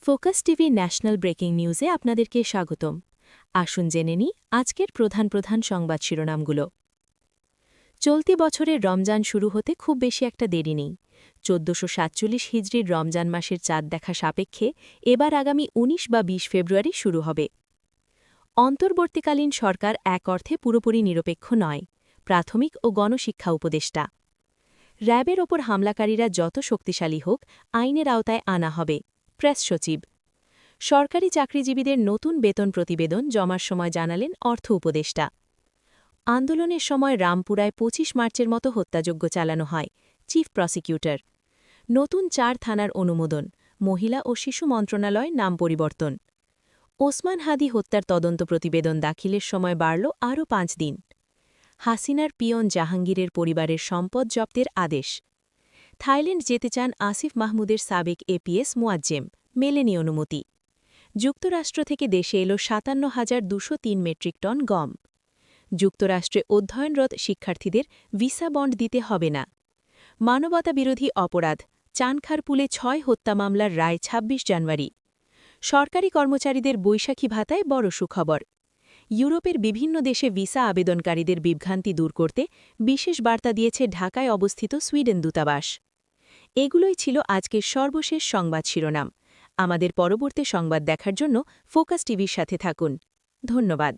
Focus TV national breaking নিউজে আপনাদেরকে স্বাগতম। আসুন জেনে নিই আজকের প্রধান সংবাদ শিরোনামগুলো। চলতি বছরের রমজান শুরু হতে খুব বেশি একটা দেরি নেই। ১৪৪৭ হিজরির রমজান মাসের চাঁদ দেখা সাপেক্ষে এবার আগামী ১৯ বা ২০ ফেব্রুয়ারি শুরু হবে। অন্তর্বর্তীকালীন সরকার এক অর্থে পুরোপুরি নিরপেক্ষ নয়, প্রাথমিক ও গণশিক্ষা উপদেষ্টা। র্যাবের ওপর হামলাকারীরা যত শক্তিশালী হোক, আইনের আওতায় আনা হবে, প্রেস সচিব। সরকারি চাকরিজীবীদের নতুন বেতন প্রতিবেদন জমার সময় জানালেন অর্থ উপদেষ্টা। আন্দোলনের সময় রামপুরায় ২৫ মার্চের মতো হত্যাযজ্ঞ চালানো হয়, চিফ প্রসিকিউটর। নতুন ৪ থানার অনুমোদন, মহিলা ও শিশু মন্ত্রণালয় নাম পরিবর্তন। ওসমান হাদি হত্যার তদন্ত প্রতিবেদন দাখিলের সময় বাড়ল আরও ৫ দিন। হাসিনার পিয়ন জাহাঙ্গীরের পরিবারের সম্পদ জব্দের আদেশ। থাইল্যান্ড যেতে চান আসিফ মাহমুদের সাবেক এপিএস মুয়াজ্জেম, মেলেনি অনুমতি। যুক্তরাষ্ট্র থেকে দেশে এল ৫৭,২০৩ মেট্রিক টন গম। যুক্তরাষ্ট্রে অধ্যয়নরত শিক্ষার্থীদের ভিসা বন্ড দিতে হবে না। মানবতাবিরোধী অপরাধ, চানখারপুলে ৬ হত্যা মামলার রায় ২৬ জানুয়ারি। সরকারি কর্মচারীদের বৈশাখী ভাতায় বড় সুখবর। ইউরোপের বিভিন্ন দেশে ভিসা আবেদনকারীদের বিভ্রান্তি দূর করতে বিশেষ বার্তা দিয়েছে ঢাকায় অবস্থিত সুইডেন দূতাবাস। এগুলোই ছিল আজকের সর্বশেষ সংবাদ শিরোনাম। আমাদের পরবর্তী সংবাদ দেখার জন্য ফোকাস টিভির সাথে থাকুন। ধন্যবাদ।